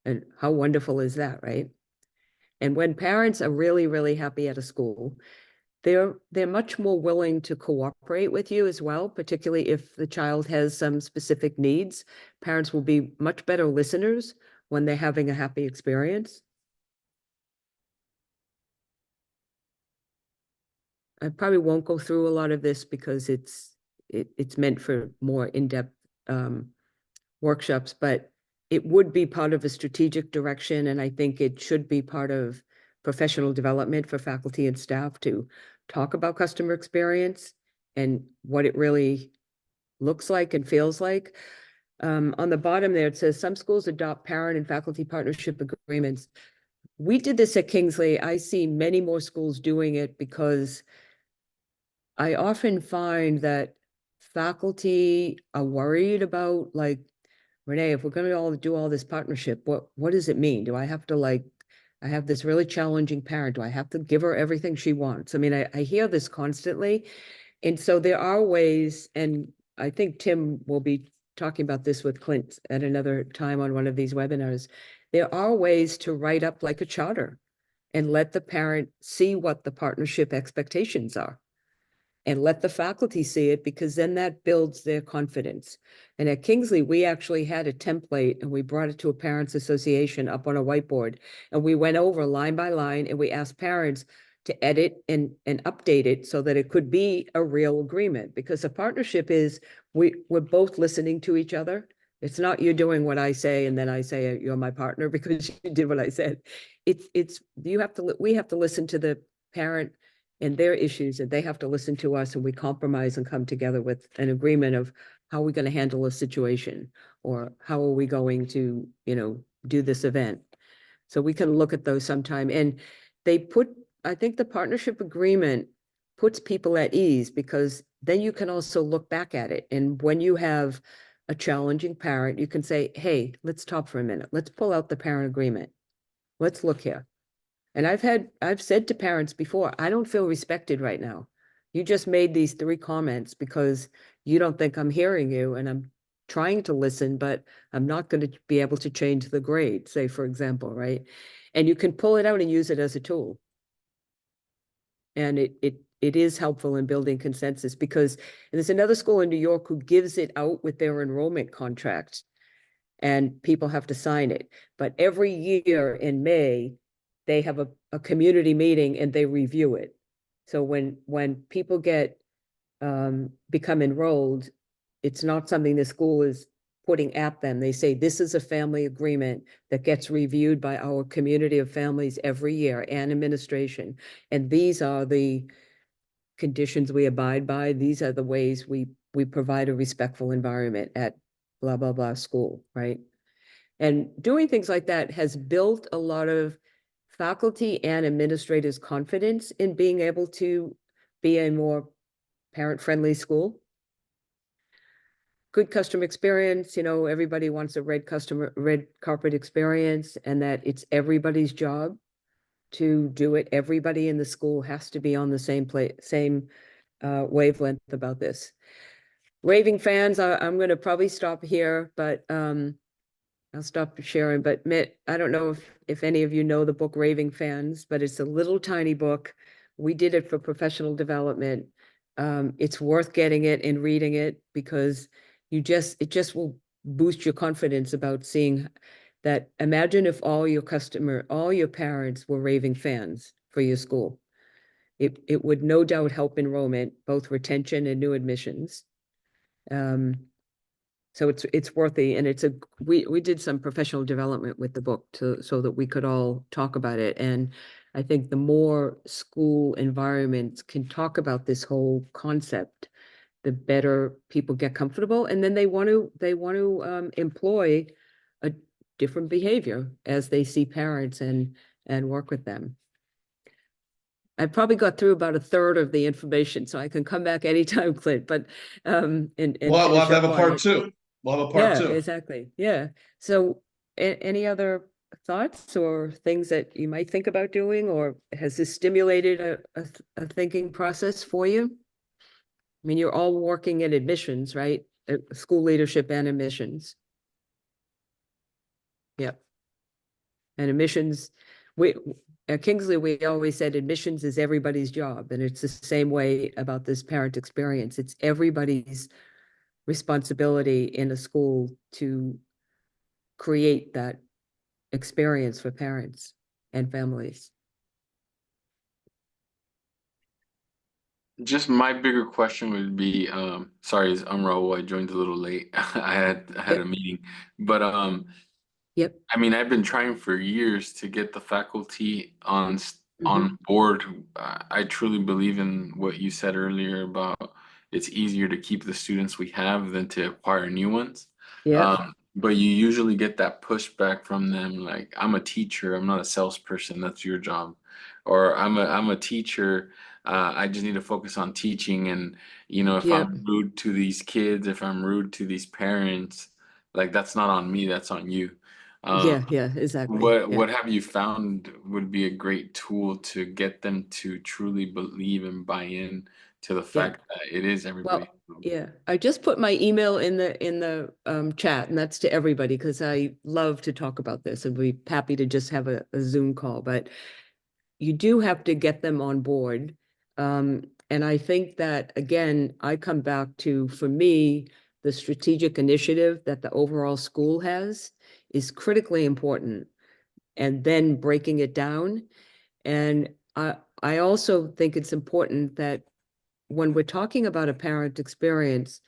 And how wonderful is that, right? And when parents are really, really happy at a school, they're much more willing to cooperate with you as well, particularly if the child has some specific needs. Parents will be much better listeners when they're having a happy experience. I probably won't go through a lot of this because it's meant for more in-depth workshops, but it would be part of a strategic direction, and I think it should be part of professional development for faculty and staff to talk about customer experience and what it really looks like and feels like. On the bottom there, it says some schools adopt parent and faculty partnership agreements. We did this at Kingsley. I see many more schools doing it because I often find that faculty are worried about, like, Renee, if we're going to all do all this partnership, what does it mean? Do I have to, like, I have this really challenging parent. Do I have to give her everything she wants? I mean, I hear this constantly. And so there are ways, and I think Tim will be talking about this with Clint at another time on one of these webinars. There are ways to write up like a charter and let the parent see what the partnership expectations are. And let the faculty see it, because then that builds their confidence. And at Kingsley, we actually had a template and we brought it to a parents association up on a whiteboard. And we went over line by line and we asked parents to edit and update it so that it could be a real agreement. Because a partnership is, we're both listening to each other. It's not you doing what I say and then I say you're my partner because you did what I said. We have to listen to the parent and their issues, and they have to listen to us, and we compromise and come together with an agreement of how we're going to handle a situation, or how are we going to, you know, do this event. So we can look at those sometime. And I think the partnership agreement puts people at ease, because then you can also look back at it. And when you have a challenging parent, you can say, hey, let's talk for a minute. Let's pull out the parent agreement. Let's look here. And I've said to parents before, I don't feel respected right now. You just made these 3 comments because you don't think I'm hearing you, and I'm trying to listen, but I'm not going to be able to change the grade, say, for example, right? And you can pull it out and use it as a tool. And it is helpful in building consensus, because there's another school in New York who gives it out with their enrollment contract, and people have to sign it. But every year in May, they have a community meeting and they review it. So when people become enrolled, it's not something the school is putting at them. They say, this is a family agreement that gets reviewed by our community of families every year and administration. And these are the conditions we abide by. These are the ways we provide a respectful environment at blah, blah, blah school, right? And doing things like that has built a lot of faculty and administrators' confidence in being able to be a more parent-friendly school. good customer experience, everybody wants a red carpet experience, and that it's everybody's job to do it. Everybody in the school has to be on the same wavelength about this. Raving fans, I'm going to probably stop here, but I'll stop sharing. But Mitt, I don't know if any of you know the book Raving Fans, but it's a little tiny book. We did it for professional development. It's worth getting it and reading it, because it just will boost your confidence about seeing that. Imagine if all your parents were raving fans for your school. It would no doubt help enrollment, both retention and new admissions. So it's worthy, and we did some professional development with the book so that we could all talk about it. And I think the more school environments can talk about this whole concept, the better people get comfortable, and then they want to employ a different behavior as they see parents and work with them. I probably got through about a third of the information, so I can come back anytime, Clint. But we'll have to have a part two. We'll have a part two. Exactly. Yeah. So any other thoughts or things that you might think about doing, or has this stimulated a thinking process for you? I mean, you're all working in admissions, right? School leadership and admissions. Yep. And admissions, at Kingsley, we always said admissions is everybody's job. And it's the same way about this parent experience. It's everybody's responsibility in a school to create that experience for parents and families. Just my bigger question would be, sorry, I'm Raul. I joined a little late. I had a meeting, but Yep. I mean, I've been trying for years to get the faculty on Mhm. board. I truly believe in what you said earlier about it's easier to keep the students we have than to acquire new ones. Yeah. But you usually get that pushback from them, like, I'm a teacher, I'm not a salesperson, that's your job. Or I'm a teacher, I just need to focus on teaching. And if Yeah. I'm rude to these kids, if I'm rude to these parents, like, that's not on me, that's on you. Yeah. Exactly. What have you found would be a great tool to get them to truly believe and buy in to the fact that it is everybody? Well, yeah, I just put my email in the chat, and that's to everybody, because I love to talk about this and be happy to just have a Zoom call. But you do have to get them on board. And I think that, again, I come back to, for me, the strategic initiative that the overall school has is critically important, and then breaking it down. And I also think it's important that when we're talking about a parent experience,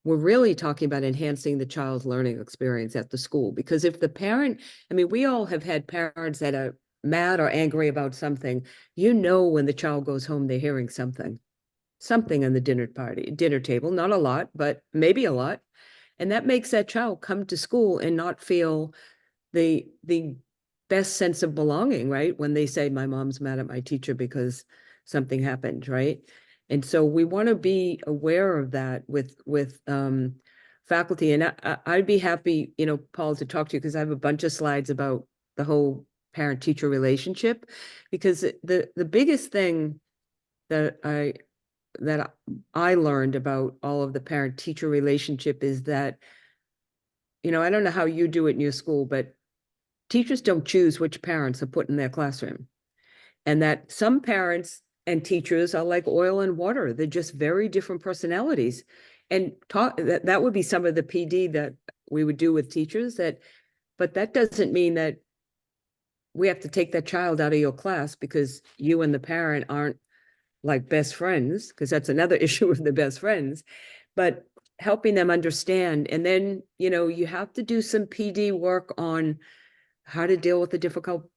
we're really talking about enhancing the child's learning experience at the school. Because if the parent, I mean, we all have had parents that are mad or angry about something. When the child goes home, they're hearing something on the dinner table, not a lot, but maybe a lot. And that makes that child come to school and not feel the best sense of belonging, right? When they say, my mom's mad at my teacher because something happened, right? And so we want to be aware of that with faculty. And I'd be happy, Paul, to talk to you, because I have a bunch of slides about the whole parent-teacher relationship. Because the biggest thing that I learned about all of the parent-teacher relationship is that, I don't know how you do it in your school, but teachers don't choose which parents are put in their classroom. And that some parents and teachers are like oil and water. They're just very different personalities. And that would be some of the PD that we would do with teachers. But that doesn't mean that we have to take that child out of your class because you and the parent aren't like best friends, because that's another issue with the best friends. But helping them understand. And then, you have to do some PD work on how to deal with a difficult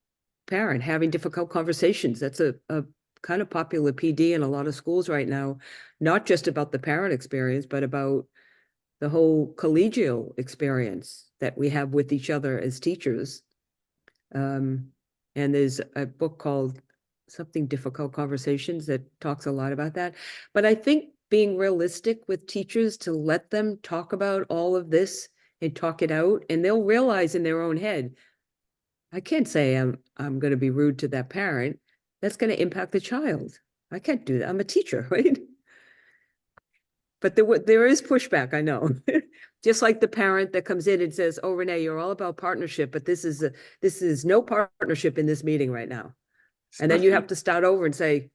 parent, having difficult conversations. That's a kind of popular PD in a lot of schools right now, not just about the parent experience, but about the whole collegial experience that we have with each other as teachers. And there's a book called something Difficult Conversations that talks a lot about that. But I think being realistic with teachers to let them talk about all of this and talk it out, and they'll realize in their own head, I can't say I'm going to be rude to that parent. That's going to impact the child. I can't do that. I'm a teacher, right? But there is pushback, I know. Just like the parent that comes in and says, "Oh, Renee, you're all about partnership, but this is no partnership in this meeting right now." And then you have to start over and say,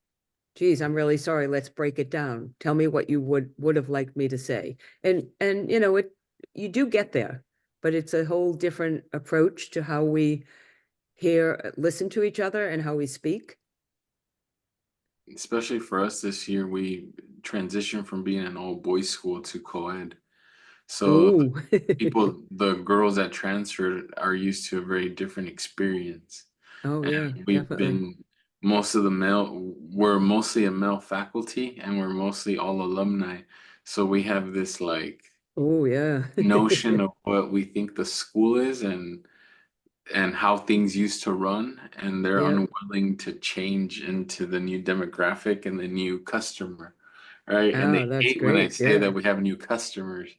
"Geez, I'm really sorry. Let's break it down. Tell me what you would have liked me to say." And you know, you do get there, but it's a whole different approach to how we listen to each other and how we speak. Especially for us this year, we transitioned from being an all boys school to co-ed. So Ooh. the girls that transferred are used to a very different experience. Oh yeah, And we've definitely. been we're mostly a male faculty and we're mostly all alumni. So we have this like Oh yeah. notion of what we think the school is and how things used to run, and they're Yeah, unwilling to change into the new demographic and the new customer, right? And they that's hate when I great. say Yeah. that we have new customers.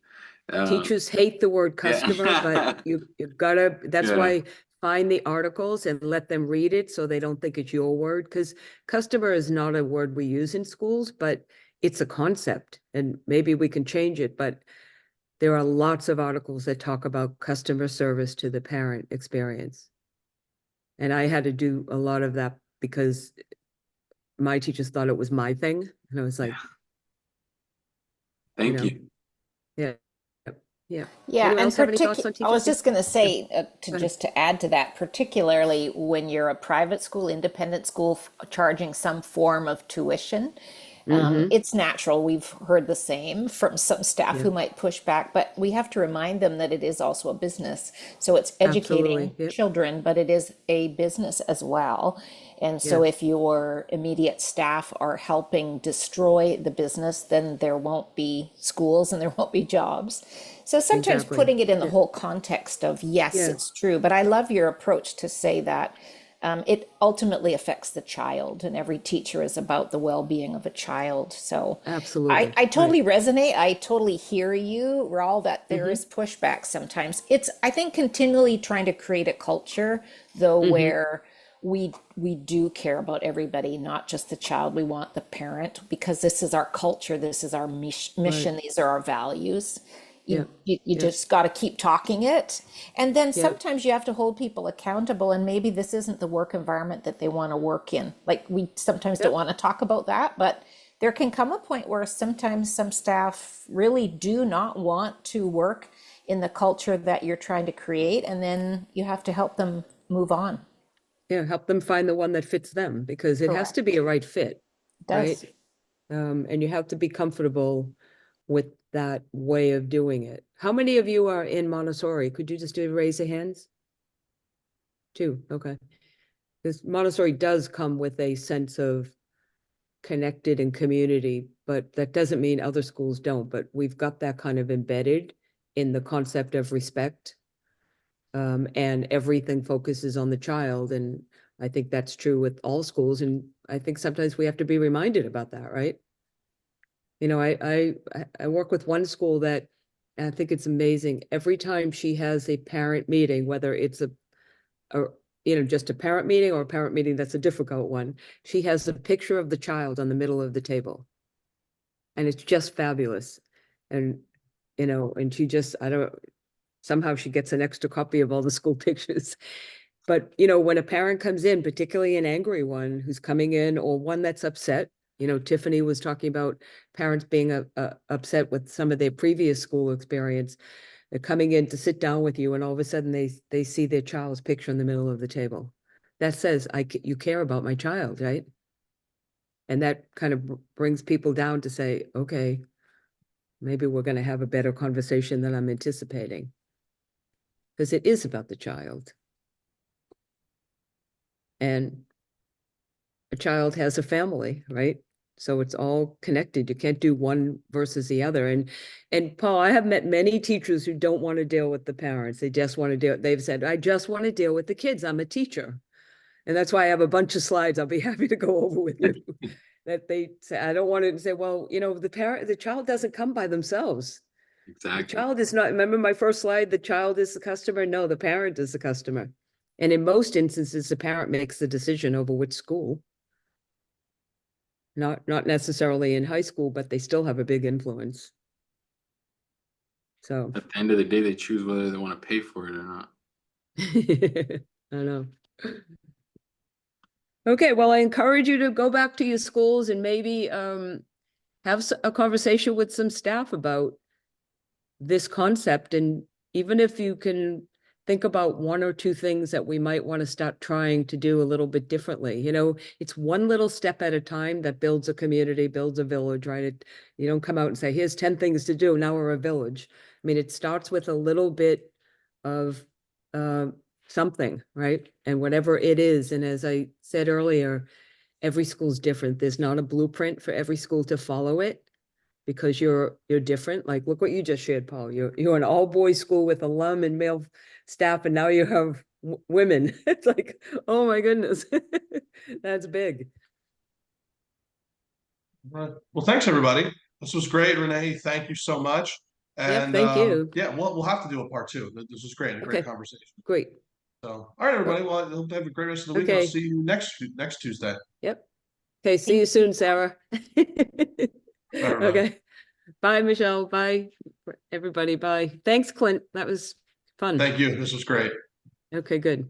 Teachers hate the word customer, Yeah. but you've gotta, that's Yeah. why find the articles and let them read it so they don't think it's your word. Because customer is not a word we use in schools, but it's a concept and maybe we can change it. But there are lots of articles that talk about customer service to the parent experience. And I had to do a lot of that because my teachers thought it was my thing. And I was like, Thank know, you. yeah, yeah. Yeah, Anyone and else have any thoughts on I was teachers? just going to say, Go ahead. just to add to that, particularly when you're a private school, independent school, charging some form of tuition, Mm-hmm. it's natural. We've heard the same from some staff Yeah, who might push back, but we have to remind them that it is also a business. So it's absolutely. educating Yep. children, but it is a business as well. And so Yeah, if your immediate staff are helping destroy the business, then there won't be schools and there won't be jobs. So sometimes exactly. putting it in the Yeah, whole context of, yes, yeah, it's true, but I love your approach to say that it ultimately affects the child, and every teacher is about the well-being of a child. So absolutely. I Right. totally resonate. I totally hear you, Raul, that there Mm-hmm. is pushback sometimes. It's, I think, continually trying to create a culture, though, Mm-hmm. where we do care about everybody, not just the child. We want the parent, because this is our culture, this is our mission, Right. these are our values. Yeah, You yeah, just got to keep talking it. And then yeah, sometimes you have to hold people accountable, and maybe this isn't the work environment that they want to work in. Like, we sometimes don't yep. want to talk about that, but there can come a point where sometimes some staff really do not want to work in the culture that you're trying to create, and then you have to help them move on. Yeah, help them find the one that fits them because it has to be a right fit, It right? does. And you have to be comfortable with that way of doing it. How many of you are in Montessori? Could you just do a raise of hands? Two, okay. Because Montessori does come with a sense of connected and community, but that doesn't mean other schools don't, but we've got that kind of embedded in the concept of respect. And everything focuses on the child. And I think that's true with all schools. And I think sometimes we have to be reminded about that, right? You know, I work with one school that I think it's amazing. Every time she has a parent meeting, whether it's a just a parent meeting or a parent meeting that's a difficult one, she has a picture of the child on the middle of the table. And it's just fabulous. And, and she just, somehow she gets an extra copy of all the school pictures. But, when a parent comes in, particularly an angry one who's coming in or one that's upset, Tiffany was talking about parents being upset with some of their previous school experience. They're coming in to sit down with you and all of a sudden they see their child's picture in the middle of the table. That says, you care about my child, right? And that kind of brings people down to say, okay, maybe we're going to have a better conversation than I'm anticipating. Because it is about the child. And a child has a family, right? So it's all connected. You can't do one versus the other. And Paul, I have met many teachers who don't want to deal with the parents. They just want to deal, they've said, I just want to deal with the kids. I'm a teacher. And that's why I have a bunch of slides I'll be happy to go over with you. that they say, I don't want to say, well, the child doesn't come by themselves. The Exactly. child is not, remember my first slide, the child is the customer? No, the parent is the customer. And in most instances, the parent makes the decision over which school. Not necessarily in high school, but they still have a big influence. So At the end of the day, they choose whether they want to pay for it or not. I know. Okay, well, I encourage you to go back to your schools and maybe have a conversation with some staff about this concept. And even if you can think about one or two things that we might want to start trying to do a little bit differently. It's one little step at a time that builds a community, builds a village, right? You don't come out and say, here's 10 things to do, now we're a village. I mean, it starts with a little bit of something, right? And whatever it is, and as I said earlier, every school's different. There's not a blueprint for every school to follow it, because you're different. Like, look what you just shared, Paul. You're an all-boys school with alum and male staff, and now you have women. It's like, oh my goodness, that's big. Well, thanks everybody. This was great, Renee. Thank you so much. And thank you. Yeah, we'll have to do a part 2. This was great, a great conversation. Great. So, all right, everybody. Well, I hope to have a great rest of the week. I'll see you next Tuesday. Yep. Okay. See you soon, Sarah. Okay. Bye, Michelle. Bye, everybody. Bye. Thanks, Clint. That was fun. Thank you. This was great. Okay, good.